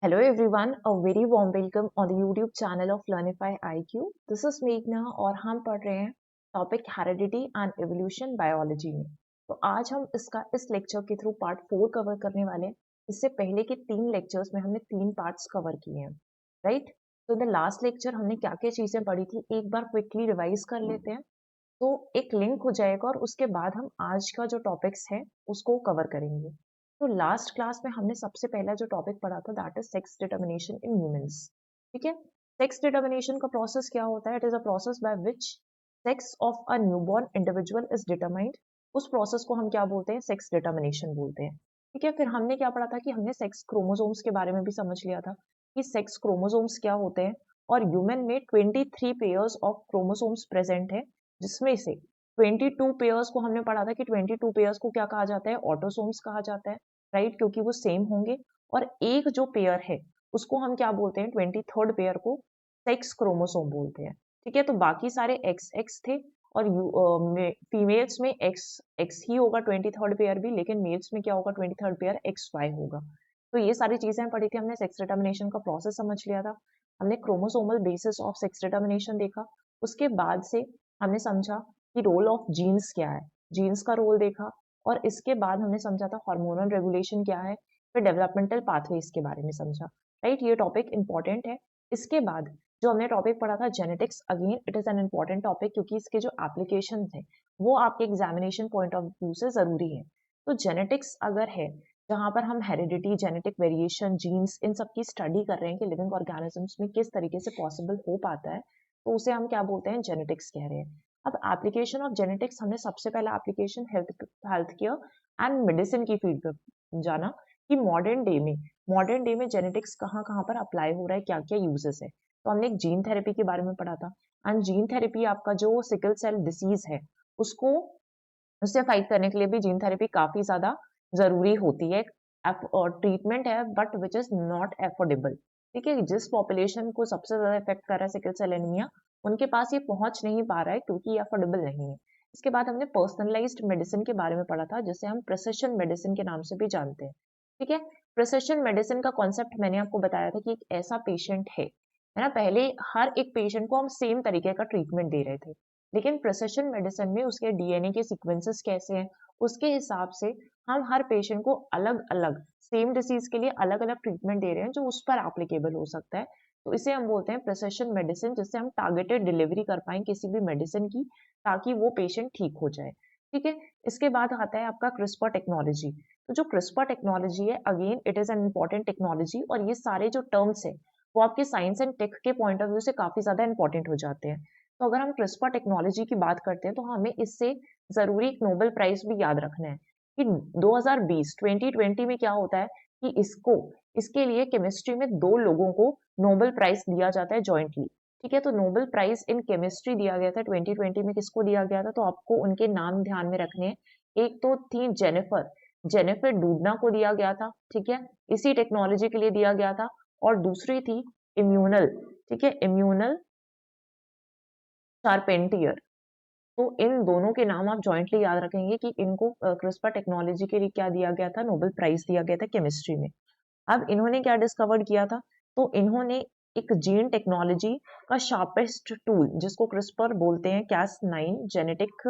Hello everyone, a very warm welcome on the YouTube channel of Learnify IQ. This is मेघना और हम पढ़ रहे हैं topic heredity and evolution biology में। तो आज हम इस लेक्चर के थ्रू पार्ट 4 कवर करने वाले हैं। इससे पहले के 3 लेक्चर्स में हमने 3 पार्ट्स कवर किए हैं, राइट? तो इन द लास्ट लेक्चर हमने क्या क्या चीजें पढ़ी थी, एक बार क्विकली रिवाइज कर लेते हैं। तो एक लिंक हो जाएगा और उसके बाद हम आज का जो टॉपिक्स है उसको कवर करेंगे। तो लास्ट क्लास में हमने सबसे पहला जो टॉपिक पढ़ा था that is sex determination in humans. ठीक है, सेक्स डिटर्मिनेशन का प्रोसेस क्या होता है? It is a process by which sex of a newborn individual is determined. उस प्रोसेस को हम क्या बोलते हैं? सेक्स डिटर्मिनेशन बोलते हैं। ठीक है, फिर हमने क्या पढ़ा था कि हमने सेक्स क्रोमोसोम्स के बारे में भी समझ लिया था कि सेक्स क्रोमोसोम्स क्या होते हैं। और ह्यूमन में 23 पेयर्स ऑफ क्रोमोसोम्स प्रेजेंट है, जिसमें से 22 पेयर्स को हमने पढ़ा था कि 22 पेयर्स को क्या कहा जाता है? ऑटोसोम्स कहा जाता है, राइट? क्योंकि वो सेम होंगे। और एक जो पेयर है उसको हम क्या बोलते हैं? 23rd पेयर को सेक्स क्रोमोसोम बोलते हैं। ठीक है, तो बाकी सारे एक्स एक्स थे और फीमेल्स में एक्स एक्स ही होगा 23rd पेयर भी, लेकिन मेल्स में क्या होगा? 23rd पेयर एक्स वाई होगा। तो ये सारी चीजें पढ़ी थी हमने। सेक्स डिटर्मिनेशन का प्रोसेस समझ लिया था हमने, chromosomal basis of sex determination देखा। उसके बाद से हमने समझा कि रोल ऑफ जीन्स क्या है, जीन्स का रोल देखा। और इसके बाद हमने समझा था हार्मोनल रेगुलेशन क्या है, फिर डेवलपमेंटल पाथवेज के बारे में समझा, राइट? ये टॉपिक इंपॉर्टेंट है। इसके बाद जो हमने टॉपिक पढ़ा था genetics, again it is an important topic क्योंकि इसके जो एप्लीकेशन है वो आपके एग्जामिनेशन पॉइंट ऑफ व्यू से जरूरी है। तो जेनेटिक्स अगर है जहां पर हम हेरिडिटी, जेनेटिक वेरिएशन, जीन्स, इन सब की स्टडी कर रहे हैं कि लिविंग ऑर्गेनिजम्स में किस तरीके से पॉसिबल हो पाता है, तो उसे हम क्या बोलते हैं? जेनेटिक्स कह रहे हैं। अब एप्लीकेशन ऑफ जेनेटिक्स, हमने सबसे पहला application health care and medicine की फील्ड पे जाना कि मॉडर्न डे में जेनेटिक्स कहाँ कहाँ पर अप्लाई हो रहा है, क्या क्या यूजेस है। तो हमने एक जीन थेरेपी के बारे में पढ़ा था। एंड जीन थेरेपी आपका जो सिकल सेल डिसीज है उसको उससे फाइट करने के लिए भी जीन थेरेपी काफी ज्यादा जरूरी होती है और ट्रीटमेंट है, but which is not affordable. ठीक है, जिस पॉपुलेशन को सबसे ज्यादा इफेक्ट कर रहा है सिकल सेल एनीमिया, उनके पास ये पहुंच नहीं पा रहा है क्योंकि ये अफोर्डेबल नहीं है। इसके बाद हमने पर्सनलाइज्ड मेडिसिन के बारे में पढ़ा था, जिसे हम प्रिसिशन मेडिसिन के नाम से भी जानते हैं। ठीक है, प्रिसिशन मेडिसिन का कॉन्सेप्ट मैंने आपको बताया था कि एक ऐसा पेशेंट है ना, पहले हर एक पेशेंट को हम सेम तरीके का ट्रीटमेंट दे रहे थे, लेकिन प्रिसिशन मेडिसिन में उसके डीएनए के सीक्वेंसेस कैसे हैं उसके हिसाब से हम हर पेशेंट को अलग अलग, सेम डिसीज के लिए अलग अलग ट्रीटमेंट दे रहे हैं जो उस पर एप्लीकेबल हो सकता है। तो इसे हम बोलते हैं प्रिसिशन मेडिसिन, जिससे हम टारगेटेड डिलीवरी कर पाए किसी भी मेडिसिन की, ताकि वो पेशेंट ठीक हो जाए। ठीक है, इसके बाद आता है आपका क्रिस्पर टेक्नोलॉजी। तो जो क्रिस्पर टेक्नोलॉजी है, again it is an important technology, और ये सारे जो टर्म्स है वो आपके साइंस एंड टेक के पॉइंट ऑफ व्यू से काफी ज्यादा इंपॉर्टेंट हो जाते हैं। तो अगर हम क्रिस्पर टेक्नोलॉजी की बात करते हैं तो हमें इससे जरूरी एक नोबेल प्राइज भी याद रखना है कि 2020 में क्या होता है कि इसके लिए केमिस्ट्री में 2 लोगों को नोबेल प्राइज दिया जाता है जॉइंटली। ठीक है, तो नोबेल प्राइज इन केमिस्ट्री दिया गया था 2020 में। किसको दिया गया था? तो आपको उनके नाम ध्यान में रखने हैं। एक तो थी जेनिफर जेनिफर डूडना को दिया गया था, ठीक है, इसी टेक्नोलॉजी के लिए दिया गया था। और दूसरी थी इम्यूनल, ठीक है, इम्यूनल चारपेंटियर। तो इन दोनों के नाम आप जॉइंटली याद रखेंगे कि इनको क्रिस्पर टेक्नोलॉजी के लिए क्या दिया गया था? नोबेल प्राइज दिया गया था केमिस्ट्री में। अब इन्होंने क्या डिस्कवर किया था? तो इन्होंने एक जीन टेक्नोलॉजी का शार्पेस्ट टूल, जिसको क्रिस्पर बोलते हैं, Cas9 जेनेटिक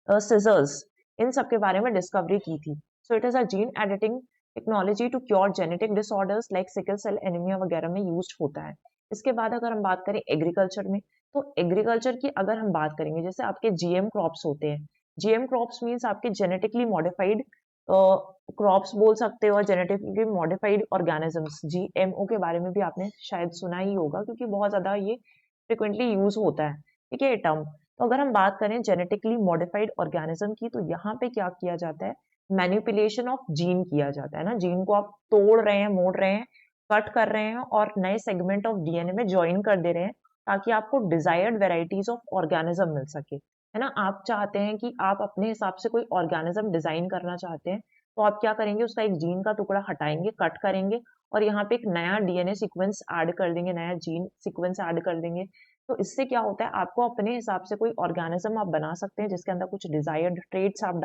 सिजर्स, इन सब के बारे में डिस्कवरी की थी। So it is a gene editing technology to cure genetic disorders like sickle cell anaemia वगैरह में यूज होता है। इसके बाद अगर हम बात करें एग्रीकल्चर में, तो एग्रीकल्चर की अगर हम बात करेंगे, जैसे आपके जीएम क्रॉप्स होते हैं। जीएम क्रॉप्स मीन्स आपके जेनेटिकली मॉडिफाइड क्रॉप्स बोल सकते हो, और जेनेटिकली मॉडिफाइड ऑर्गेनिजम्स, जीएमओ के बारे में भी आपने शायद सुना ही होगा क्योंकि बहुत ज्यादा ये फ्रिक्वेंटली यूज होता है। ठीक है, ये टर्म। तो अगर हम बात करें जेनेटिकली मॉडिफाइड ऑर्गेनिज्म की, तो यहाँ पे क्या किया जाता है? मैनिपुलेशन ऑफ जीन किया जाता है ना। जीन को आप तोड़ रहे हैं, मोड़ रहे हैं, कट कर रहे हैं और नए सेगमेंट ऑफ डीएनए में ज्वाइन कर दे रहे हैं, ताकि आपको डिजायर्ड वेराइटीज ऑफ ऑर्गेनिज्म मिल सके, है ना। आप चाहते हैं कि आप अपने हिसाब से कोई ऑर्गेनिज्म डिजाइन करना चाहते हैं, तो आप क्या करेंगे? उसका एक जीन का टुकड़ा हटाएंगे, कट करेंगे, और यहाँ पे एक नया डीएनए सीक्वेंस ऐड कर देंगे, नया जीन सीक्वेंस ऐड कर देंगे। तो इससे क्या होता है? आपको अपने हिसाब से कोई ऑर्गेनिज्म आप बना सकते हैं जिसके अंदर कुछ डिजायर्ड ट्रेट्स आप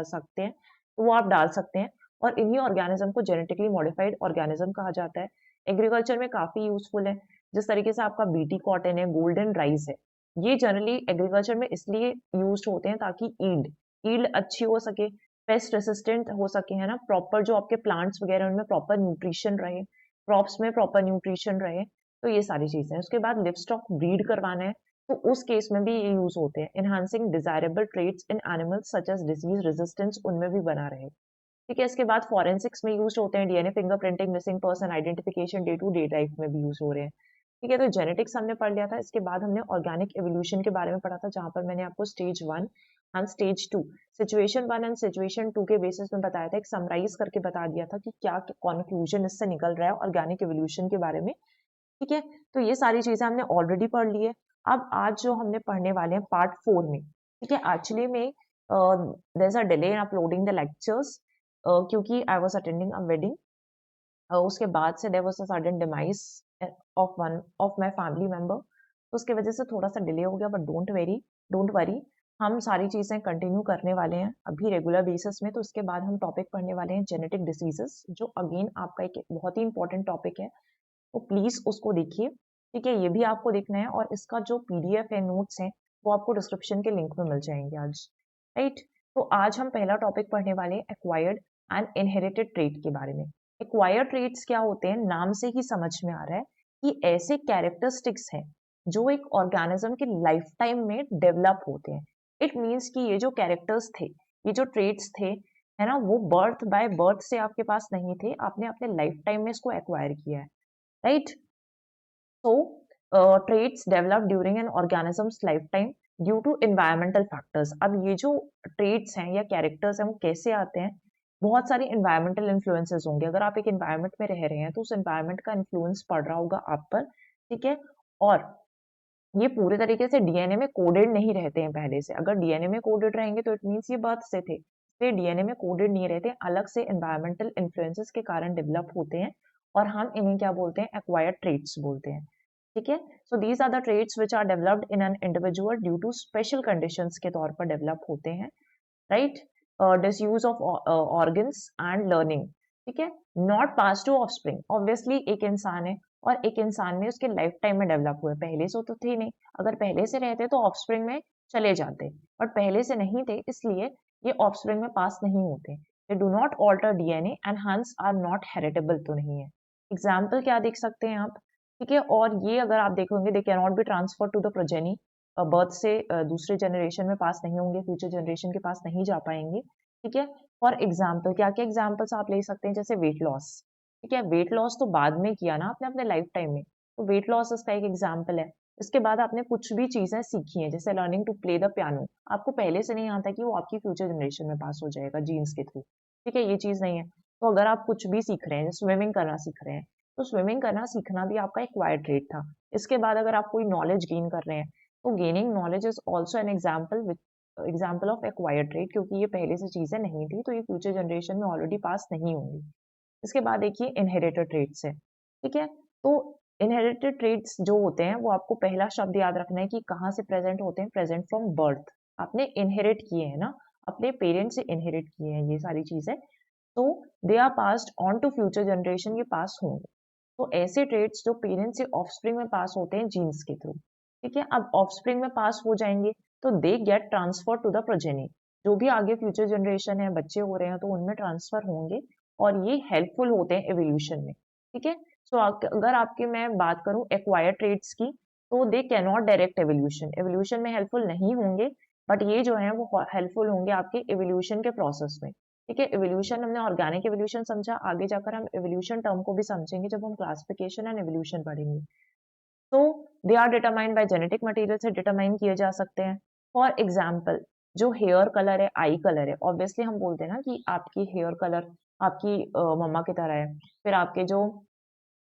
सकते हैं, तो वो आप डाल सकते हैं। और इन्हीं ऑर्गेनिज्म को जेनेटिकली मॉडिफाइड ऑर्गेनिज्म कहा जाता है। एग्रीकल्चर में काफी यूजफुल है। जिस तरीके से आपका बीटी कॉटन है, गोल्डन राइस है, ये जनरली एग्रीकल्चर में इसलिए यूज होते हैं ताकि ईल्ड ईल्ड अच्छी हो सके, पेस्ट रेसिस्टेंट हो सके, है ना, प्रॉपर जो आपके प्लांट्स वगैरह उनमें प्रॉपर न्यूट्रिशन रहे, क्रॉप्स में प्रॉपर न्यूट्रिशन रहे, तो ये सारी चीजें हैं। उसके बाद लिव स्टॉक ब्रीड करवाना है, तो उस केस में भी ये यूज होते हैं। Enhancing desirable traits in animals such as disease resistance उनमें भी बना रहे। ठीक है, इसके बाद फॉरेंसिक्स में यूज होते हैं, DNA fingerprinting, missing person identification, day to day life में भी यूज हो रहे हैं। ठीक है, तो जेनेटिक्स हमने पढ़ लिया था। इसके बाद हमने ऑर्गेनिक एवोल्यूशन के बारे में पढ़ा था, जहां पर मैंने आपको stage 1 and stage 2, situation 1 and situation 2 के बेसिस में बताया था, एक समराइज करके बता दिया था कि क्या कंक्लूजन इससे निकल रहा है ऑर्गेनिक एवोल्यूशन के बारे में। ठीक है, तो ये सारी चीजें हमने ऑलरेडी पढ़ ली है। अब आज जो हमने पढ़ने वाले हैं पार्ट 4 में, ठीक है, एक्चुअली में there is a delay in uploading the lectures क्योंकि I was attending a wedding. उसके बाद से there was a sudden demise of one of my family member, तो उसके वजह से थोड़ा सा डिले हो गया, बट डोंट वरी, हम सारी चीजें कंटिन्यू करने वाले हैं अभी रेगुलर बेसिस में। तो उसके बाद हम टॉपिक पढ़ने वाले हैं जेनेटिक डिसीजेस, जो अगेन आपका एक बहुत ही इंपॉर्टेंट टॉपिक है, तो प्लीज उसको देखिए। ठीक है, ये भी आपको देखना है, और इसका जो पीडीएफ है, नोट्स हैं, वो आपको डिस्क्रिप्शन के लिंक में मिल जाएंगे आज। राइट, तो आज हम पहला टॉपिक पढ़ने वाले हैं एक्वायर्ड एंड इनहेरिटेड ट्रेट के बारे में। एक्वायर्ड ट्रेट्स क्या होते हैं, नाम से ही समझ में आ रहा है कि ऐसे कैरेक्टरिस्टिक्स हैं जो एक ऑर्गेनिज्म के लाइफ टाइम में डेवलप होते हैं। इट मीन्स कि ये जो कैरेक्टर्स थे, ये जो ट्रेट्स थे, है ना, वो बर्थ बाय बर्थ से आपके पास नहीं थे, आपने अपने लाइफ टाइम में इसको एक्वायर किया है। Right, so traits developed during an organism's lifetime due to environmental factors। अब ये जो traits हैं या characters हैं वो कैसे आते हैं, बहुत सारी environmental influences होंगे। अगर आप एक environment में रह रहे हैं तो उस environment का influence पड़ रहा होगा आप पर। ठीक है, और ये पूरे तरीके से डीएनए में कोडेड नहीं रहते हैं पहले से। अगर डीएनए में कोडेड रहेंगे तो इट मीन्स ये बर्थ से थे, इसलिए डीएनए में कोडेड नहीं रहते, अलग से एनवायरमेंटल इन्फ्लुएंसेस के कारण डेवलप होते हैं, और हम इन्हें क्या बोलते हैं, एक्वायर्ड ट्रेट्स बोलते हैं। ठीक है, so these are the traits which are developed in an individual due to special conditions के तौर पर डेवलप होते हैं। Right, disuse of organs and learning. ठीक है, not pass to offspring. Obviously एक इंसान है और एक इंसान में उसके लाइफ टाइम में डेवलप हुए, पहले से तो थे नहीं। अगर पहले से रहते तो ऑफस्प्रिंग में चले जाते, बट पहले से नहीं थे, इसलिए ये ऑफस्प्रिंग में पास नहीं होते। They do not alter DNA and hence are not heritable, तो नहीं है। एग्जाम्पल क्या देख सकते हैं आप। ठीक है, और ये अगर आप देखोगे, they can not be transfer to the progeny, birth से दूसरे जनरेशन में पास नहीं होंगे, फ्यूचर जनरेशन के पास नहीं जा पाएंगे। ठीक है, फॉर एग्जाम्पल क्या क्या एग्जाम्पल्स आप ले सकते हैं, जैसे वेट लॉस। ठीक है, वेट लॉस तो बाद में किया ना आपने अपने लाइफ टाइम में, तो वेट लॉस इसका एक एग्जाम्पल है। इसके बाद आपने कुछ भी चीजें सीखी हैं, जैसे learning to play the piano, आपको पहले से नहीं आता कि वो आपकी फ्यूचर जनरेशन में पास हो जाएगा जीन्स के थ्रू। ठीक है, ये चीज नहीं है। तो अगर आप कुछ भी सीख रहे हैं, स्विमिंग करना सीख रहे हैं, तो स्विमिंग करना सीखना भी आपका एक्वायर्ड ट्रेट था। इसके बाद अगर आप कोई नॉलेज गेन कर रहे हैं, तो gaining knowledge is also an example of acquired trait, क्योंकि ये पहले से चीजें नहीं थी, तो ये फ्यूचर जनरेशन में ऑलरेडी पास नहीं होंगी। इसके बाद देखिए इनहेरिटेड ट्रेट्स है। ठीक है, तो इनहेरिटेड ट्रेट्स जो होते हैं, वो आपको पहला शब्द याद रखना है कि कहाँ से प्रेजेंट होते हैं, प्रेजेंट फ्रॉम बर्थ। आपने इनहेरिट किए हैं ना, अपने पेरेंट्स से इनहेरिट किए हैं ये सारी चीजें, तो they are passed on to future generation, ये पास होंगे। तो ऐसे ट्रेट्स जो पेरेंट्स से ऑफस्प्रिंग में पास होते हैं जीन्स के थ्रू। ठीक है, अब ऑफस्प्रिंग में पास हो जाएंगे तो they get transfer to the progeny, जो भी आगे फ्यूचर जनरेशन है, बच्चे हो रहे हैं, तो उनमें ट्रांसफर होंगे, और ये हेल्पफुल होते हैं एवोल्यूशन में। ठीक है, सो अगर आपकी मैं बात करूं एक्वायर्ड ट्रेट्स की, तो दे can not direct evolution, evolution में हेल्पफुल नहीं होंगे, बट ये जो है वो हेल्पफुल होंगे आपके एवोल्यूशन के प्रोसेस में। ठीक है, एवोल्यूशन हमने ऑर्गेनिक एवोल्यूशन समझा, आगे जाकर हम एवोल्यूशन टर्म को भी समझेंगे जब हम क्लासिफिकेशन एंड एवोल्यूशन पढ़ेंगे। तो they are determined by genetic material से डिटरमाइन किए जा सकते हैं। फॉर एग्जाम्पल, जो हेयर कलर है, आई कलर है, ऑब्वियसली हम बोलते हैं ना कि आपकी हेयर कलर आपकी मम्मा की तरह है, फिर आपके जो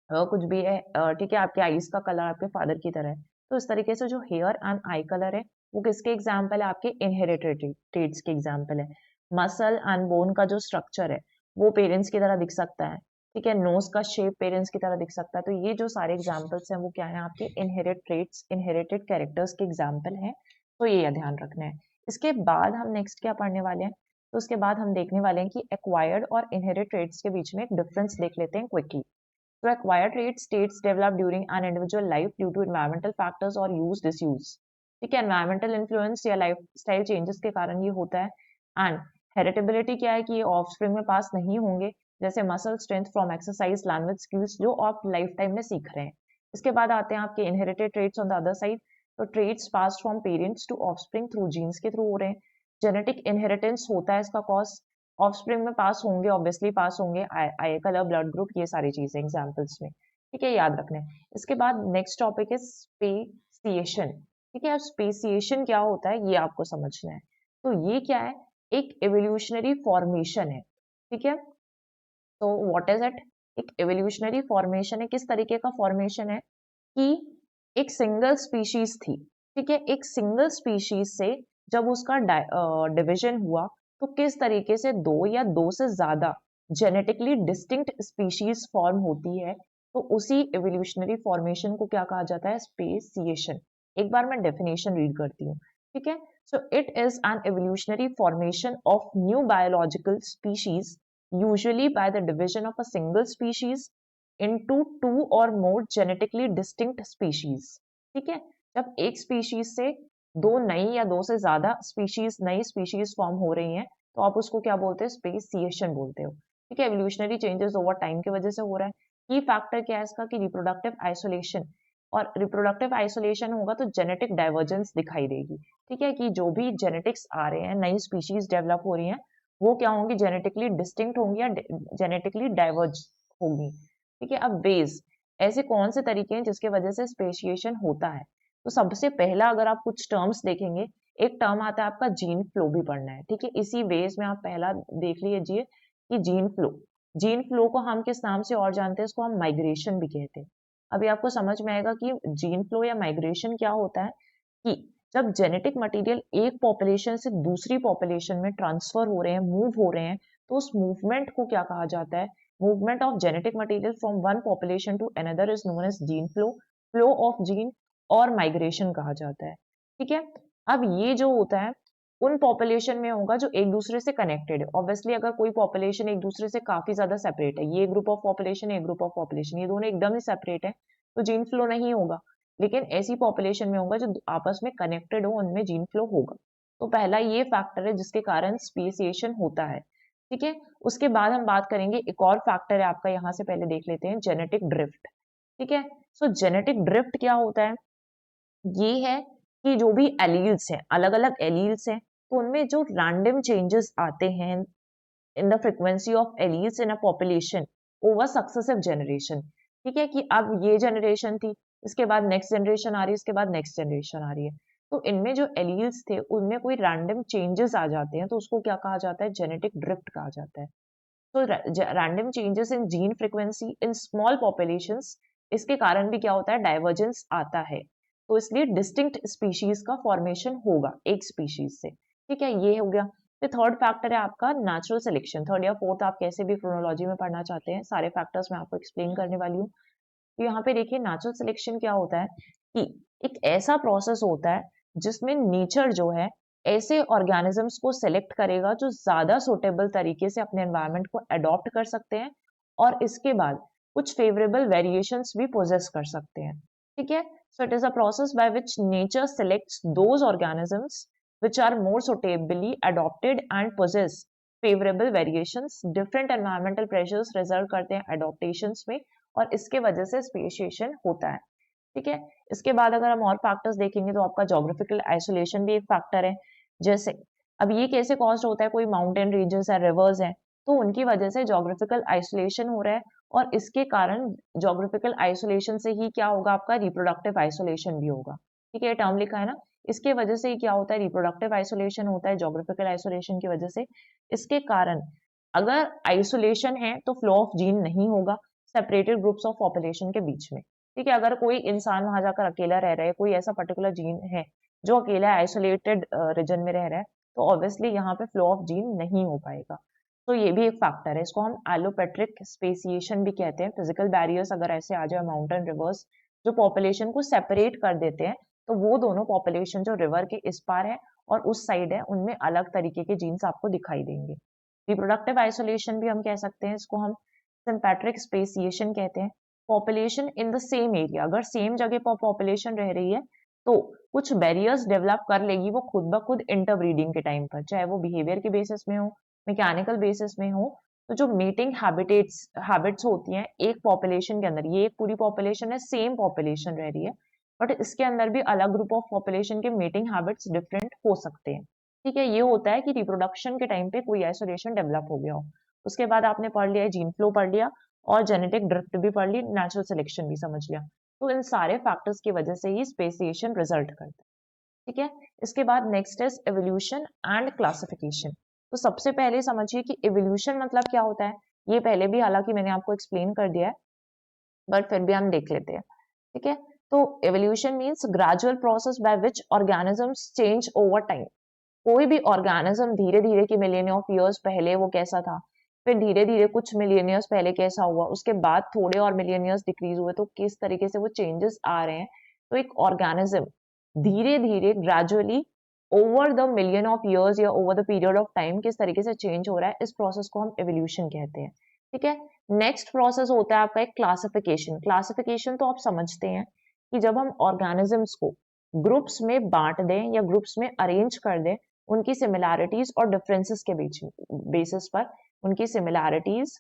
कुछ भी है, ठीक है, आपके आईज का कलर आपके फादर की तरह है। तो इस तरीके से जो हेयर एंड आई कलर है, वो किसके एग्जाम्पल है, आपके इनहेरिटेड ट्रेट्स के एग्जाम्पल है। मसल एंड बोन का जो स्ट्रक्चर है, वो पेरेंट्स की तरह दिख सकता है। ठीक है, नोज का शेप पेरेंट्स की तरह दिख सकता है। तो ये जो सारे एग्जाम्पल्स हैं, वो क्या है, आपके इनहेरिट ट्रेट्स, इनहेरिटेड कैरेक्टर्स के एग्जाम्पल हैं। तो ये ध्यान रखना है। इसके बाद हम नेक्स्ट क्या पढ़ने वाले हैं, तो उसके बाद हम देखने वाले हैं कि एक्वायर्ड और इनहेरिट ट्रेट्स के बीच में एक डिफरेंस देख लेते हैं क्विकली। तो acquired traits develop during an individual life due to environmental factors or use disuse। ठीक है, एनवायरमेंटल इन्फ्लुएंस या लाइफ स्टाइल चेंजेस के कारण ये होता है। एंड हेरिटेबिलिटी क्या है कि ये ऑफस्प्रिंग में पास नहीं होंगे, जैसे muscle strength from exercise, language skills जो आप लाइफ टाइम में सीख रहे हैं। इसके बाद आते हैं आपके inherited traits on the other side. तो traits pass from parents to offspring through genes के थ्रू हो रहे हैं। जेनेटिक इनहेरिटेंस होता है इसका कॉज, ऑफस्प्रिंग में पास होंगे, ऑब्वियसली पास होंगे, आई कलर, ब्लड ग्रुप, ये सारी चीजें एग्जाम्पल्स में। ठीक है, याद रखना है। इसके बाद नेक्स्ट टॉपिक है स्पेसिएशन। ठीक है, अब स्पेसिएशन क्या होता है ये आपको समझना है। तो ये क्या है, एक एवोल्यूशनरी फॉर्मेशन है। ठीक है, तो व्हाट इज इट, एक एवोल्यूशनरी फॉर्मेशन है। किस तरीके का फॉर्मेशन है कि एक सिंगल स्पीशीज थी। ठीक है, एक सिंगल स्पीशीज से जब उसका डिवीजन हुआ तो किस तरीके से दो या दो से ज्यादा जेनेटिकली डिस्टिंक्ट स्पीशीज फॉर्म होती है, तो उसी एवोल्यूशनरी फॉर्मेशन को क्या कहा जाता है, स्पेसिएशन। एक बार मैं डेफिनेशन रीड करती हूँ। ठीक है, सो it is an evolutionary formation of new biological species usually by the division of a single species into two or more genetically distinct species। ठीक है, जब एक स्पीशीज से दो नई या दो से ज्यादा स्पीशीज, नई स्पीशीज फॉर्म हो रही हैं, तो आप उसको क्या बोलते हैं, स्पेसिएशन बोलते हो। ठीक है, एवोल्यूशनरी चेंजेस ओवर टाइम की वजह से हो रहा है। की फैक्टर क्या है इसका कि रिप्रोडक्टिव आइसोलेशन, और रिप्रोडक्टिव आइसोलेशन होगा तो जेनेटिक डाइवर्जेंस दिखाई देगी। ठीक है, कि जो भी जेनेटिक्स आ रहे हैं, नई स्पीशीज डेवलप हो रही हैं, वो क्या होंगी, जेनेटिकली डिस्टिंक्ट होंगी या जेनेटिकली डाइवर्ज होंगी। ठीक है, अब वेज, ऐसे कौन से तरीके हैं जिसके वजह से स्पेशिएशन होता है। तो सबसे पहला अगर आप कुछ टर्म्स देखेंगे, एक टर्म आता है आपका जीन फ्लो भी पढ़ना है। ठीक है, इसी वेज में आप पहला देख लीजिए कि जीन फ्लो। जीन फ्लो को हम किस नाम से और जानते हैं, इसको हम माइग्रेशन भी कहते हैं। अभी आपको समझ में आएगा कि जीन फ्लो या माइग्रेशन क्या होता है, कि जब जेनेटिक मटेरियल एक पॉपुलेशन से दूसरी पॉपुलेशन में ट्रांसफर हो रहे हैं, मूव हो रहे हैं, तो उस मूवमेंट को क्या कहा जाता है, movement of genetic material from one population to another is known as gene flow, flow of gene, और माइग्रेशन कहा जाता है। ठीक है, अब ये जो होता है उन पॉपुलेशन में होगा जो एक दूसरे से कनेक्टेड है। ऑब्वियसली अगर कोई पॉपुलेशन एक दूसरे से काफी ज्यादा सेपरेट है, ये ग्रुप ऑफ पॉपुलेशन, ये ग्रुप ऑफ पॉपुलेशन, ये दोनों एकदम ही सेपरेट है, तो जीन फ्लो नहीं होगा। लेकिन ऐसी पॉपुलेशन में होगा जो आपस में कनेक्टेड हो, उनमें जीन फ्लो होगा। तो पहला ये फैक्टर है जिसके कारण स्पेसिएशन होता है। ठीक है, उसके बाद हम बात करेंगे, एक और फैक्टर है आपका, यहाँ से पहले देख लेते हैं, जेनेटिक ड्रिफ्ट। ठीक है, सो जेनेटिक ड्रिफ्ट क्या होता है, ये है कि जो भी एलील्स हैं, अलग अलग एलील्स हैं, तो उनमें जो रैंडम चेंजेस आते हैं in the frequency of alleles in a population over successive generation. ठीक है, कि अब ये जनरेशन थी, इसके बाद नेक्स्ट जनरेशन आ रही है, इसके बाद नेक्स्ट जनरेशन आ रही है, तो इनमें जो एलील्स थे उनमें कोई रैंडम चेंजेस आ जाते हैं, तो उसको क्या कहा जाता है, जेनेटिक ड्रिफ्ट कहा जाता है। तो random changes in gene frequency in small populations, इसके कारण भी क्या होता है, डाइवर्जेंस आता है, तो इसलिए डिस्टिंक्ट स्पीशीज का फॉर्मेशन होगा एक स्पीशीज से। ठीक है, ये हो गया। फिर थर्ड फैक्टर है आपका नेचुरल सिलेक्शन। थर्ड या फोर्थ आप कैसे भी क्रोनोलॉजी में पढ़ना चाहते हैं, सारे फैक्टर्स मैं आपको एक्सप्लेन करने वाली हूँ। तो यहाँ पे देखिए, नेचुरल सिलेक्शन क्या होता है कि एक ऐसा प्रोसेस होता है जिसमें नेचर जो है ऐसे ऑर्गेनिजम्स को सिलेक्ट करेगा जो ज्यादा सुटेबल तरीके से अपने एनवायरनमेंट को अडॉप्ट कर सकते हैं, और इसके बाद कुछ फेवरेबल वेरिएशंस भी पोजेस कर सकते हैं। ठीक है, so it is a process by which nature selects those organisms which are more suitably adopted and possess favorable variations। different environmental pressures result करते हैं adaptations में, और इसके वजह से स्पेशिएशन होता है। ठीक है, इसके बाद अगर हम और फैक्टर्स देखेंगे तो आपका जोग्राफिकल आइसोलेशन भी एक फैक्टर है। जैसे अब ये कैसे कॉज होता है, कोई माउंटेन रेंजेस है, रिवर्स है, तो उनकी वजह से जोग्राफिकल आइसोलेशन हो रहा है, और इसके कारण जोग्राफिकल आइसोलेशन से ही क्या होगा, आपका रिप्रोडक्टिव आइसोलेशन भी होगा। ठीक है, टर्म लिखा है ना, इसके वजह से ही क्या होता है, रिप्रोडक्टिव आइसोलेशन होता है जोग्राफिकल आइसोलेशन की वजह से। इसके कारण अगर आइसोलेशन है तो फ्लो ऑफ जीन नहीं होगा सेपरेटेड ग्रुप्स ऑफ पॉपुलेशन के बीच में। ठीक है, अगर कोई इंसान वहां जाकर अकेला रह रहा है, कोई ऐसा पर्टिकुलर जीन है जो अकेला आइसोलेटेड रीजन में रह रहा है, तो ऑब्वियसली यहाँ पे फ्लो ऑफ जीन नहीं हो पाएगा। तो ये भी एक फैक्टर है, इसको हम एलोपेट्रिक स्पेसिएशन भी कहते हैं। फिजिकल बैरियर्स अगर ऐसे आ जाए, माउंटेन रिवर्स जो पॉपुलेशन को सेपरेट कर देते हैं, तो वो दोनों पॉपुलेशन जो रिवर के इस पार है और उस साइड है उनमें अलग तरीके के जीन्स आपको दिखाई देंगे। रिप्रोडक्टिव आइसोलेशन भी हम कह सकते हैं, इसको हम सिंपैट्रिक स्पेसिएशन कहते हैं। Population in the same area, अगर सेम जगह पर पॉपुलेशन रह रही है तो कुछ बैरियर्स डेवलप कर लेगी वो खुद ब खुद इंटरब्रीडिंग के टाइम पर, चाहे वो बिहेवियर के बेसिस में हो, मैकेनिकल बेसिस में हो। तो जो मीटिंग हैबिट्स होती हैं एक पॉपुलेशन के अंदर, ये एक पूरी पॉपुलेशन है, सेम पॉपुलेशन रह रही है, बट इसके अंदर भी अलग ग्रुप ऑफ पॉपुलेशन के मीटिंग हैबिट्स डिफरेंट हो सकते हैं। ठीक है, ये होता है कि रिप्रोडक्शन के टाइम पे कोई आइसोलेशन डेवलप हो गया हो। उसके बाद आपने पढ़ लिया जीन फ्लो पढ़ लिया और जेनेटिक ड्रिफ्ट भी पढ़ ली, नेचुरल सिलेक्शन भी समझ लिया। तो इन सारे फैक्टर्स की वजह से ही स्पेसिएशन रिजल्ट करता है। ठीक है, इसके बाद next is evolution and classification. तो सबसे पहले समझिए कि एवोल्यूशन मतलब क्या होता है। ये पहले भी हालांकि मैंने आपको एक्सप्लेन कर दिया है, बट फिर भी हम देख लेते हैं। ठीक है, तो evolution means gradual process by which organisms change over time. कोई भी ऑर्गेनिज्म धीरे धीरे की मिलियन ऑफ ईयर्स पहले वो कैसा था, फिर धीरे धीरे कुछ मिलियन ईयर्स पहले कैसा हुआ, उसके बाद थोड़े और मिलियन ईयर्स डिक्रीज हुए, तो किस तरीके से वो चेंजेस आ रहे हैं। तो एक ऑर्गेनिज्म धीरे धीरे gradually over the million of years या over the period of time किस तरीके से चेंज हो रहा है, इस प्रोसेस को हम एवोल्यूशन कहते हैं। ठीक है, नेक्स्ट प्रोसेस होता है आपका एक क्लासिफिकेशन। क्लासिफिकेशन तो आप समझते हैं कि जब हम ऑर्गेनिजम्स को ग्रुप्स में बांट दें या ग्रुप्स में अरेंज कर दें, उनकी सिमिलैरिटीज और डिफरेंसेस के बीच बेसिस पर, उनकी सिमिलैरिटीज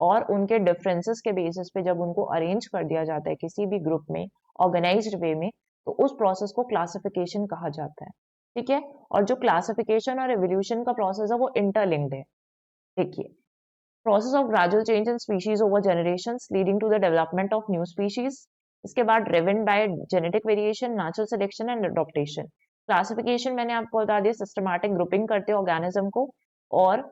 और उनके डिफरेंसेस के बेसिस पे जब उनको अरेंज कर दिया जाता है किसी भी ग्रुप में ऑर्गेनाइज्ड वे में, तो उस प्रोसेस को क्लासिफिकेशन कहा जाता है। ठीक है, और जो क्लासिफिकेशन और एवोल्यूशन का प्रोसेस है वो इंटरलिंक्ड है। देखिए, process of gradual change in species over generations leading to the development of new species. इसके बाद driven by genetic variation, natural selection and adaptation. Classification मैंने आपको बता दिया, systematic grouping करते हैं organism को और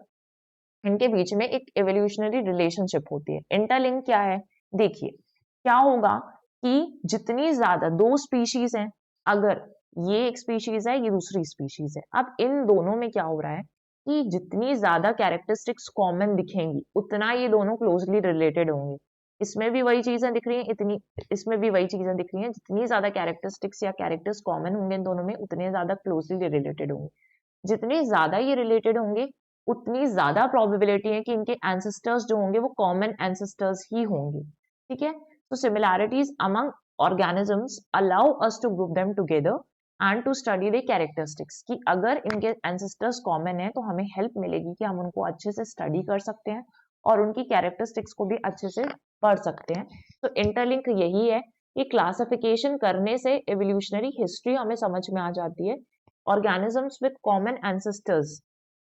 इनके बीच में एक evolutionary relationship होती है। interlink क्या है, देखिए क्या होगा कि जितनी ज्यादा दो species हैं, अगर ये एक species है ये दूसरी species है, अब इन दोनों में क्या हो रहा है कि जितनी ज्यादा कैरेक्टरिस्टिक्स कॉमन दिखेंगी उतना ये दोनों क्लोजली रिलेटेड होंगे। इसमें भी वही चीजें दिख रही हैं, इतनी इसमें भी वही चीजें दिख रही हैं, जितनी ज्यादा कैरेक्टरिस्टिक्स या कैरेक्टर्स कॉमन होंगे इन दोनों में उतने ज्यादा क्लोजली रिलेटेड होंगे। जितने ज्यादा ये रिलेटेड होंगे उतनी ज्यादा प्रोबेबिलिटी है कि इनके एंसेस्टर्स जो होंगे वो कॉमन एंसेस्टर्स ही होंगे। ठीक है, तो similarities among organisms allow us to group them together and to study the characteristics, कि अगर इनके एंसेस्टर्स कॉमन है तो हमें हेल्प मिलेगी कि हम उनको अच्छे से स्टडी कर सकते हैं और उनकी कैरेक्टरिस्टिक्स को भी अच्छे से पढ़ सकते हैं। तो इंटरलिंक यही है कि क्लासिफिकेशन करने से एवोल्यूशनरी हिस्ट्री हमें समझ में आ जाती है। ऑर्गेनिजम्स विद कॉमन एंसेस्टर्स,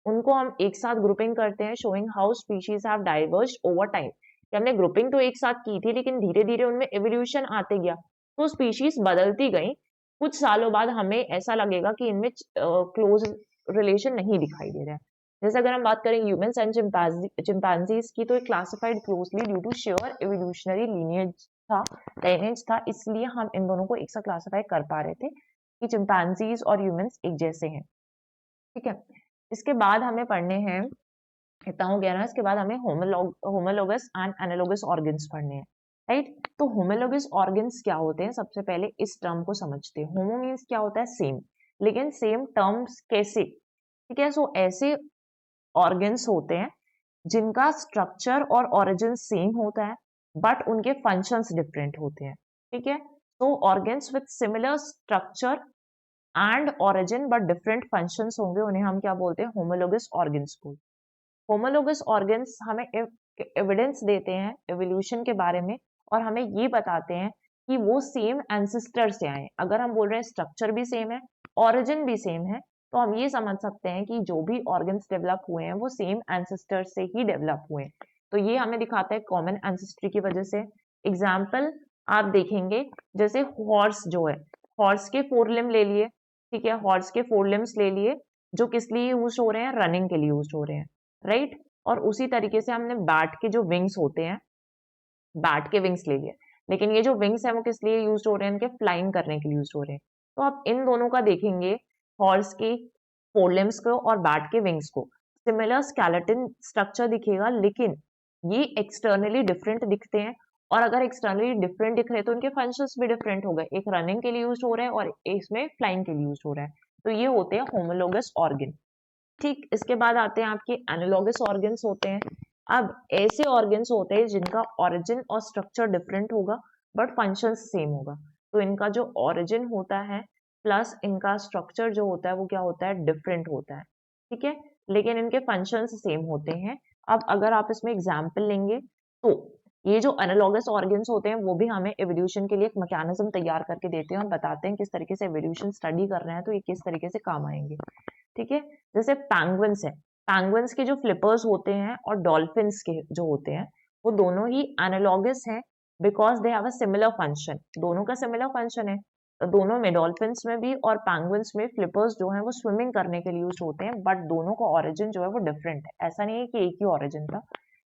उनको हम एक साथ ग्रुपिंग करते हैं, showing how species have diverged over time. हमने ग्रुपिंग तो एक साथ की थी लेकिन धीरे धीरे उनमें एवोल्यूशन आते गया, तो स्पीशीज बदलती गई। कुछ सालों बाद हमें ऐसा लगेगा कि इनमें क्लोज रिलेशन नहीं दिखाई दे रहा है। जैसे अगर हम बात करें ह्यूमंस एंड चिंपैंजीज की, तो classified closely due to sure evolutionary lineage था, इसलिए हम इन दोनों को एक साथ क्लासिफाई कर पा रहे थे कि चिंपैंजीज और ह्यूमंस एक जैसे हैं। ठीक है, इसके बाद हमें पढ़ने हैं, इतना हो गया ना, इसके बाद हमें होमोलोगस एंड एनालोगस ऑर्गन्स पढ़ने हैं। राइट, तो होमोलोगस ऑर्गन्स क्या होते हैं, सबसे पहले इस टर्म को समझते हैं। होमो मीन्स क्या होता है, सेम, लेकिन सेम टर्म्स कैसे। ठीक है, सो ऐसे ऑर्गन्स होते हैं जिनका स्ट्रक्चर और ओरिजिन सेम होता है बट उनके फंक्शंस डिफरेंट होते हैं। ठीक है, तो organs with similar structure and origin but different functions होंगे, उन्हें हम क्या बोलते हैं, होमोलोगस ऑर्गन्स बोलते हैं। होमोलोगस ऑर्गन्स हमें एविडेंस देते हैं एवोल्यूशन के बारे में और हमें ये बताते हैं कि वो सेम एंसेस्टर से आए। अगर हम बोल रहे हैं स्ट्रक्चर भी सेम है, ओरिजिन भी सेम है, तो हम ये समझ सकते हैं कि जो भी ऑर्गन्स डेवलप हुए हैं वो सेम एंसेस्टर से ही डेवलप हुए हैं। तो ये हमें दिखाता है कॉमन एंसेस्ट्री की वजह से। एग्जाम्पल आप देखेंगे, जैसे हॉर्स जो है, हॉर्स के 4 लिम्ब ले लिए। ठीक है, हॉर्स के 4 लिम्ब्स ले लिए जो किस लिए यूज हो रहे हैं, रनिंग के लिए यूज हो रहे हैं। राइट, और उसी तरीके से हमने बैट के जो विंग्स होते हैं, बैट के विंग्स ले लिए, लेकिन ये जो विंग्स है वो किस लिए यूज हो रहे हैं, इनके फ्लाइंग करने के लिए यूज हो रहे हैं। तो आप इन दोनों का देखेंगे, हॉर्स के 4 लिम्ब्स को और बैट के विंग्स को, सिमिलर स्केलेटन स्ट्रक्चर दिखेगा, लेकिन ये एक्सटर्नली डिफरेंट दिखते हैं। और अगर एक्सटर्नली डिफरेंट दिख रहे हैं तो उनके फंक्शंस भी डिफरेंट हो गए, एक रनिंग के लिए यूज हो रहा है और इसमें फ्लाइंग के लिए यूज हो रहा है। तो ये होते हैं होमोलोगस ऑर्गन। ठीक, इसके बाद आते हैं आपके एनालॉगस ऑर्गन्स होते हैं। अब ऐसे ऑर्गन्स होते हैं जिनका ओरिजिन और स्ट्रक्चर डिफरेंट होगा बट फंक्शंस सेम होगा। तो इनका जो ओरिजिन होता है प्लस इनका स्ट्रक्चर जो होता है वो क्या होता है, डिफरेंट होता है। ठीक है, लेकिन इनके फंक्शंस सेम होते हैं। अब अगर आप इसमें एग्जाम्पल लेंगे तो ये जो एनालॉगस ऑर्गन्स होते हैं वो भी हमें एवोल्यूशन के लिए एक मैकेनिज्म तैयार करके देते हैं और बताते हैं किस तरीके से एवोल्यूशन स्टडी कर रहे हैं तो ये किस तरीके से काम आएंगे। ठीक है, जैसे पैंगुइन्स है, पैंगुइन्स के जो फ्लिपर्स होते हैं और डॉल्फिन्स के जो होते हैं वो दोनों ही एनालॉगस हैं because they have a similar function. दोनों का सिमिलर फंक्शन है। तो दोनों में, डॉल्फिन्स में भी और पैंगुइन्स में, फ्लिपर्स जो हैं वो स्विमिंग करने के लिए यूज होते हैं बट दोनों का ओरिजिन जो है वो डिफरेंट है। ऐसा नहीं है कि एक ही ओरिजिन था,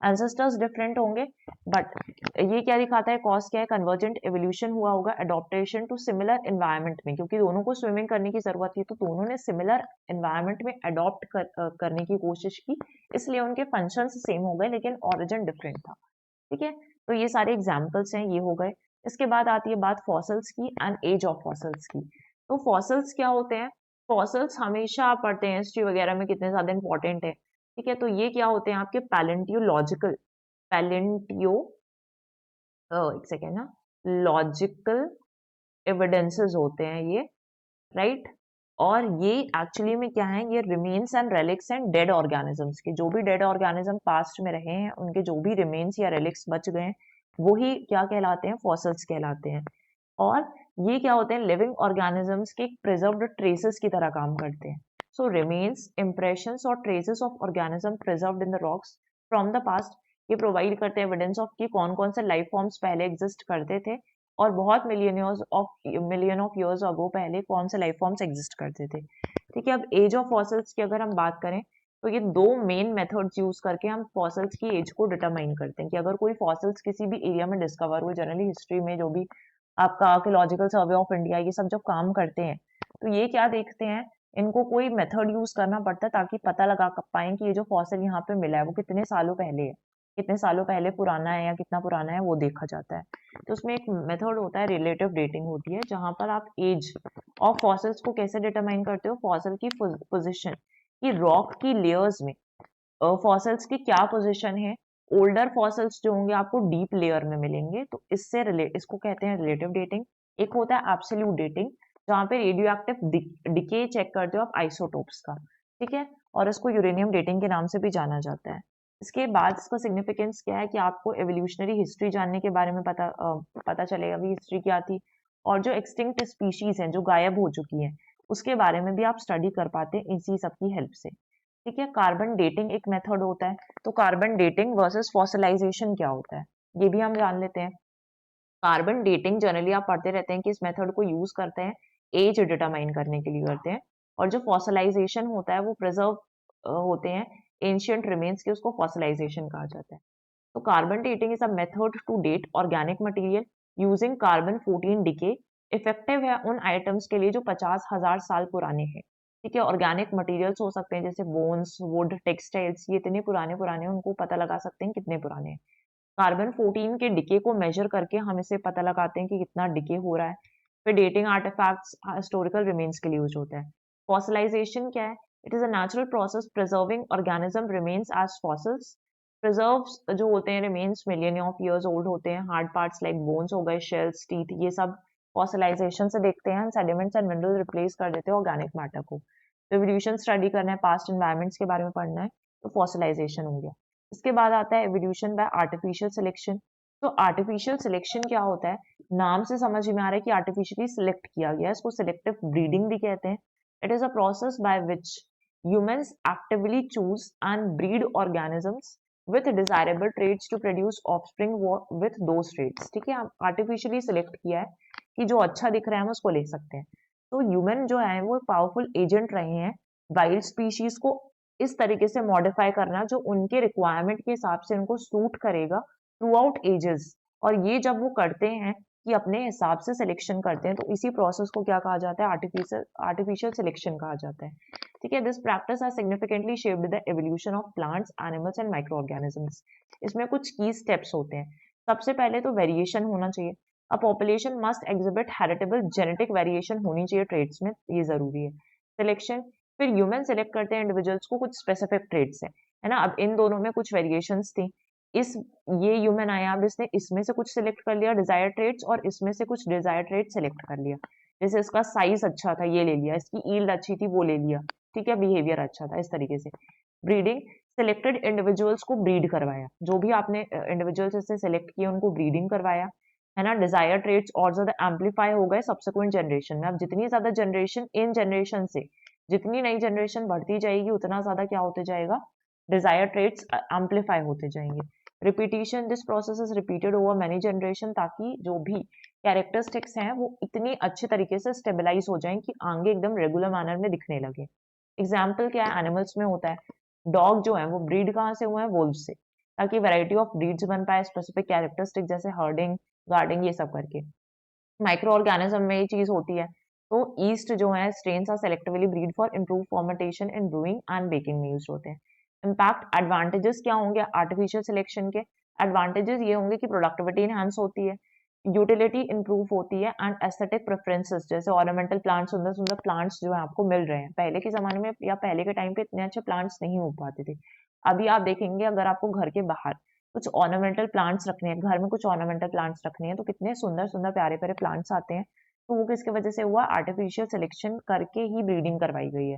एंसेस्टर्स डिफरेंट होंगे बट ये क्या दिखाता है, कॉज क्या है, कन्वर्जेंट एवोल्यूशन हुआ होगा अडॉप्टेशन टू सिमिलर एनवायरनमेंट में, क्योंकि दोनों को स्विमिंग करने की जरूरत थी तो दोनों ने सिमिलर एनवायरनमेंट में अडॉप्ट करने की कोशिश की, इसलिए उनके फंक्शंस सेम हो गए लेकिन ओरिजिन डिफरेंट था। ठीक है, तो ये सारे एग्जाम्पल्स हैं, ये हो गए। इसके बाद आती है बात फॉसल्स की एंड एज ऑफ फॉसल्स की। तो फॉसल्स क्या होते हैं, फॉसल्स हमेशा आप पढ़ते हैं हिस्ट्री वगैरह में कितने ज्यादा इंपॉर्टेंट है। ठीक है, तो ये क्या होते हैं आपके पैलेंटियोलॉजिकल, पैलेंटियो एक सेकेंड ना, लॉजिकल एविडेंसेस होते हैं ये, राइट। और ये एक्चुअली में क्या है, ये remains and relics and dead organisms के, जो भी डेड ऑर्गेनिज्म पास्ट में रहे हैं उनके जो भी रिमेन्स या रेलिक्स बच गए हैं वो ही क्या कहलाते हैं, फॉसल्स कहलाते हैं। और ये क्या होते हैं, लिविंग ऑर्गेनिजम्स के प्रिजर्व्ड ट्रेसेस की तरह काम करते हैं। सो रिमेन्स, इंप्रेशंस और traces of organism preserved in the rocks from the past, ये प्रोवाइड करते हैं एविडेंस ऑफ कि कौन कौन से लाइफ फॉर्म्स पहले एग्जिस्ट करते थे और बहुत मिलियन ऑफ इयर्स अगो पहले कौन से लाइफ फॉर्म्स एग्जिस्ट करते थे। ठीक है, अब एज ऑफ फॉसल्स की अगर हम बात करें तो ये दो मेन मेथड्स यूज करके हम फॉसल्स की एज को डिटरमाइन करते हैं कि अगर कोई फॉसल्स किसी भी एरिया में डिस्कवर हुए, जनरली हिस्ट्री में जो भी आपका आर्कियोलॉजिकल सर्वे ऑफ इंडिया ये सब जब काम करते हैं तो ये क्या देखते हैं, इनको कोई मेथड यूज करना पड़ता है ताकि पता लगा पाए कि ये जो फॉसिल यहाँ पे मिला है वो कितने सालों पहले है, कितने सालों पहले पुराना है या कितना पुराना है वो देखा जाता है। तो उसमें एक मेथड होता है, रिलेटिव डेटिंग होती है, जहां पर आप एज ऑफ फॉसिल्स को कैसे डिटरमाइन करते हो, फॉसिल की पोजिशन की रॉक की लेयर्स में फॉसिल्स की क्या पोजिशन है। ओल्डर फॉसिल्स जो होंगे आपको डीप लेयर में मिलेंगे, तो इसको कहते हैं रिलेटिव डेटिंग। एक होता है एब्सोल्यूट डेटिंग, जहाँ पे रेडियो एक्टिव डिके चेक करते हो आप आइसोटोप्स का। ठीक है, और इसको यूरेनियम डेटिंग के नाम से भी जाना जाता है। इसके बाद इसका सिग्निफिकेंस क्या है कि आपको एवोल्यूशनरी हिस्ट्री जानने के बारे में पता चलेगा भी हिस्ट्री क्या थी, और जो एक्सटिंक्ट स्पीशीज हैं जो गायब हो चुकी हैं उसके बारे में भी आप स्टडी कर पाते हैं इसी सब की हेल्प से। ठीक है, कार्बन डेटिंग एक मेथड होता है, तो कार्बन डेटिंग वर्सेस फॉसिलाइजेशन क्या होता है ये भी हम जान लेते हैं। कार्बन डेटिंग जनरली आप पढ़ते रहते हैं कि इस मेथड को यूज करते हैं एज डिटरमाइन करने के लिए करते हैं, और जो फॉसिलाइजेशन होता है वो प्रिजर्व होते हैं एंशियंट रिमेन्स के, उसको फॉसिलाइजेशन कहा जाता है। तो carbon dating is a method to date organic material using carbon 14 decay. Effective है उन आइटम्स के लिए जो 50,000 साल पुराने हैं। ठीक है, ऑर्गेनिक मटेरियल्स हो सकते हैं जैसे बोन्स, वुड, टेक्सटाइल्स, ये इतने पुराने पुराने उनको पता लगा सकते हैं कितने पुराने हैं। कार्बन 14 के डिके को मेजर करके हम इसे पता लगाते हैं कि कितना डिके हो रहा है। फिर डेटिंग आर्टिफैक्ट्स हिस्टोरिकल रिमेन्स के लिए यूज होता है। फॉसिलाइजेशन क्या है, it is a natural process preserving organism remains as fossils. Preserves जो होते हैं remains million of years old होते हैं, हार्ड पार्ट्स लाइक बोन्स हो गए, शेल्स, टीथ, ये सब फॉसिलाइजेशन से देखते हैं। सेडिमेंट्स एंड मिनरल्स रिप्लेस कर देते हैं ऑर्गेनिक मैटर को। एवोल्यूशन स्टडी करना है, पास्ट एनवायरमेंट्स के बारे में पढ़ना है, तो फॉसिलाइजेशन हो गया। इसके बाद आता है एवोल्यूशन बाय आर्टिफिशियल सिलेक्शन। तो आर्टिफिशियल सिलेक्शन क्या होता है, नाम से समझ में आ रहा है कि आर्टिफिशियली सिलेक्ट किया गया है, इसको सिलेक्टिव ब्रीडिंग भी कहते हैं। It is a process by which humans actively choose and breed organisms with desirable traits to produce offspring with those traits। ठीक है, आर्टिफिशियली सिलेक्ट किया है कि जो अच्छा दिख रहा है हम उसको ले सकते हैं। तो ह्यूमन जो है वो पावरफुल एजेंट रहे हैं वाइल्ड स्पीशीज को इस तरीके से मॉडिफाई करना जो उनके रिक्वायरमेंट के हिसाब से उनको सूट करेगा थ्रू आउट एजेस। और ये जब वो करते हैं कि अपने हिसाब से सिलेक्शन करते हैं, तो इसी प्रोसेस को क्या कहा जाता है, आर्टिफिशियल सिलेक्शन कहा जाता है। ठीक है, this practice has significantly shaped the evolution of plants, animals and micro organisms. इसमें कुछ की स्टेप्स होते हैं। सबसे पहले तो वेरिएशन होना चाहिए। A population must exhibit heritable genetic variation होनी चाहिए ट्रेड्स में, ये जरूरी है। सिलेक्शन, फिर ह्यूमन सेलेक्ट करते हैं इंडिविजुअल्स को कुछ स्पेसिफिक ट्रेड्स है ना। अब इन दोनों में कुछ वेरिएशंस थी। इस ये ह्यूमन आया, अब इसने इसमें से कुछ सिलेक्ट कर लिया डिजायर ट्रेड्स और इसमें से कुछ डिजायर ट्रेड सिलेक्ट कर लिया। जैसे इसका साइज अच्छा था, ये ले लिया, इसकी ईल्ड अच्छी थी, वो ले लिया, ठीक है, बिहेवियर अच्छा था, इस तरीके से। ब्रीडिंग, सिलेक्टेड इंडिविजुअल्स को ब्रीड करवाया, जो भी आपने इंडिविजुअल्स इससे सिलेक्ट किए उनको ब्रीडिंग करवाया, है ना। डिजायर ट्रेड्स और ज्यादा एम्पलीफाई हो गए सब्सिक्वेंट जनरेशन में। अब जितनी ज्यादा जनरेशन इन जनरेशन से जितनी नई जनरेशन बढ़ती जाएगी उतना ज्यादा क्या होते जाएगा, डिजायर ट्रेड्स एम्पलीफाई होते जाएंगे। Repetition, this process is repeated over many generation, ताकि जो भी कैरेक्टरिस्टिक्स हैं वो इतनी अच्छे तरीके से स्टेबलाइज हो जाएं कि आगे एकदम रेगुलर मैनर में दिखने लगे। एग्जाम्पल क्या है, एनिमल्स में होता है, डॉग जो है वो ब्रीड कहाँ से हुए हैं, वोल्फ से, ताकि वैरायटी ऑफ ब्रीड्स बन पाए, स्पेसिफिक कैरेक्टरिस्टिक जैसे हर्डिंग, गार्डिंग, ये सब करके। माइक्रो ऑर्गेनिज्म में ये चीज होती है। तो ईस्ट जो है strains are selectively breed for improve fermentation in brewing and baking में यूज होते हैं। इम्पैक्ट, एडवांटेजेस क्या होंगे आर्टिफिशियल सिलेक्शन के, एडवांटेजेस ये होंगे कि प्रोडक्टिविटी इनहांस होती है, यूटिलिटी इंप्रूव होती है, एंड एस्थेटिक प्रेफरेंसेस जैसे ऑर्नामेंटल प्लांट्स, सुंदर सुंदर प्लांट्स जो है आपको मिल रहे हैं। पहले के जमाने में या पहले के टाइम पे इतने अच्छे प्लांट्स नहीं हो पाते थे। अभी आप देखेंगे अगर आपको घर के बाहर कुछ ऑर्नामेंटल प्लांट्स रखने हैं, घर में कुछ ऑर्नामेंटल प्लांट्स रखने हैं, तो कितने सुंदर सुंदर प्यारे प्यारे प्लांट्स आते हैं। तो वो किसकी वजह से हुआ, आर्टिफिशियल सिलेक्शन करके ही ब्रीडिंग करवाई गई है।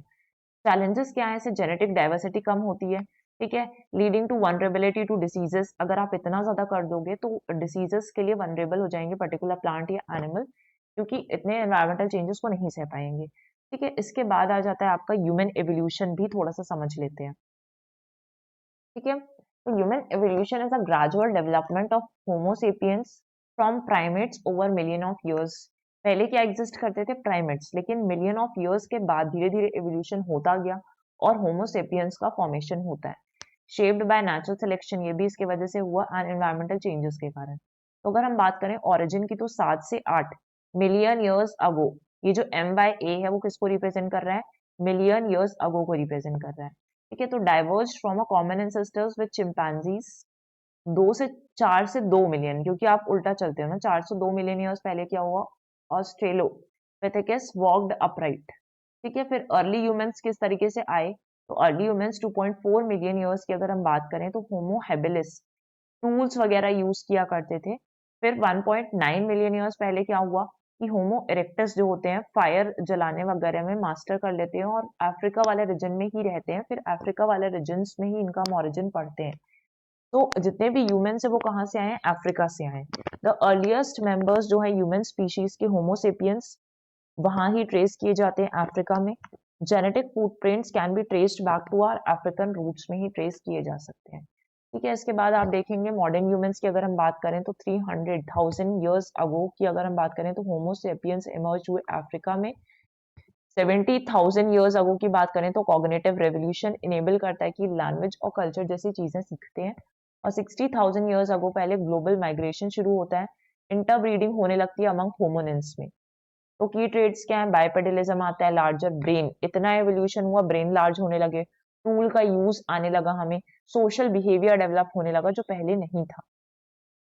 चैलेंजेस क्या है, जेनेटिक डाइवर्सिटी कम होती है, ठीक है, leading to vulnerability to diseases. अगर आप इतना ज्यादा कर दोगे तो डिसीजेस के लिए वनरेबल हो जाएंगे पर्टिकुलर प्लांट या एनिमल, क्योंकि इतने एनवायरमेंटल चेंजेस को नहीं सह पाएंगे, ठीक है। इसके बाद आ जाता है आपका ह्यूमन एवोल्यूशन, भी थोड़ा सा समझ लेते हैं, ठीक है। तो human evolution is a gradual development of homo sapiens from primates over million of years. पहले क्या एग्जिस्ट करते थे, प्राइमेट्स, लेकिन मिलियन ऑफ ईयर्स के बाद धीरे धीरे एवोल्यूशन होता गया और होमो सेपियंस का फॉर्मेशन होता है, शेप्ड बाय नेचुरल सिलेक्शन, ये भी इसके वजह से हुआ, एंड एनवायरमेंटल चेंजेस के कारण। तो अगर हम बात करें ओरिजिन की, तो 7 से 8 मिलियन ईयर्स अगो, ये जो M/A है वो किसको रिप्रेजेंट कर रहा है, मिलियन ईयर्स अगो को रिप्रेजेंट कर रहा है, ठीक है। तो diverge from a common ancestors with chimpanzees, 4 से 2 मिलियन, क्योंकि आप उल्टा चलते हो ना, 402 मिलियन ईयर्स पहले क्या हुआ, ऑस्ट्रेलोपिथेकस वॉक्ड अपराइट, ठीक है। फिर अर्ली ह्यूमंस किस तरीके से आए, तो अर्ली ह्यूमंस 2.4 मिलियन ईयर्स की अगर हम बात करें तो होमो हेबिलिस टूल्स वगैरह यूज किया करते थे। फिर 1.9 मिलियन ईयर्स पहले क्या हुआ कि होमो इरेक्टस जो होते हैं फायर जलाने वगैरह में मास्टर कर लेते हैं और अफ्रीका वाले रीजन में ही रहते हैं, फिर अफ्रीका वाले रीजन में ही इनका ऑरिजिन पड़ते हैं। तो जितने भी ह्यूमन है वो कहाँ से आए हैं, अफ्रीका से आए। द अर्लीस्ट मेंबर्स जो है ह्यूमन स्पीशीज के होमोसेपियंस वहां ही ट्रेस किए जाते हैं अफ्रीका में। Genetic footprints can be traced back to our African roots में ही ट्रेस किए जा सकते हैं, ठीक है। इसके बाद आप देखेंगे मॉडर्न ह्यूमंस की अगर हम बात करें तो 300,000 ईयर्स अगो की अगर हम बात करें तो होमो सेपियंस इमर्ज हुए अफ्रीका में। 70,000 ईयर्स अगो की बात करें तो कॉग्निटिव रेवोल्यूशन इनेबल करता है कि लैंग्वेज और कल्चर जैसी चीजें सीखते हैं। और 60,000 ईयर्स अगो पहले ग्लोबल माइग्रेशन शुरू होता है, इंटरब्रीडिंग होने लगती है अमंग होमोनिन्स में। तो की ट्रेड्स क्या है, बाइपेडलिज्म आता है, लार्जर ब्रेन, इतना एवोल्यूशन हुआ ब्रेन लार्ज होने लगे, टूल का यूज आने लगा हमें, सोशल बिहेवियर डेवलप होने लगा जो पहले नहीं था।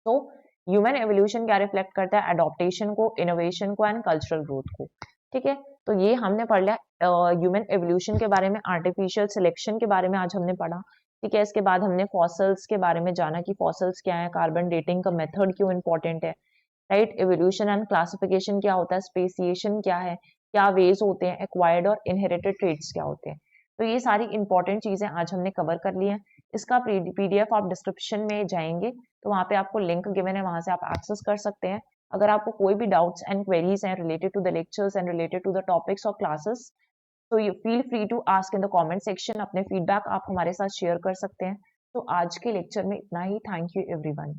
तो ह्यूमन एवोल्यूशन क्या रिफ्लेक्ट करता है, अडॉप्टेशन को, इनोवेशन को एंड कल्चरल ग्रोथ को, ठीक है। तो ये हमने पढ़ लिया ह्यूमन एवोल्यूशन के बारे में, आर्टिफिशियल सिलेक्शन के बारे में आज हमने पढ़ा, ठीक है। इसके बाद हमने फॉसल्स के बारे में जाना कि फॉसल्स क्या है, कार्बन डेटिंग का मेथड क्यों इंपॉर्टेंट है, राइट। एवोल्यूशन एंड क्लासिफिकेशन क्या होता है, स्पेसिएशन क्या है, क्या वेज होते हैं, एक्वायर्ड और इनहेरिटेड ट्रेट्स क्या होते हैं। तो ये सारी इंपॉर्टेंट चीजें आज हमने कवर कर ली हैं। इसका पीडीएफ आप डिस्क्रिप्शन में जाएंगे तो वहां पे आपको लिंक गिवन है, वहां से आप एक्सेस कर सकते हैं। अगर आपको कोई भी डाउट्स एंड क्वेरीज हैं related to the lectures and related to the topics और क्लासेस, तो you feel free to ask in the comment section. अपने फीडबैक आप हमारे साथ शेयर कर सकते हैं। तो आज के लेक्चर में इतना ही। Thank you everyone.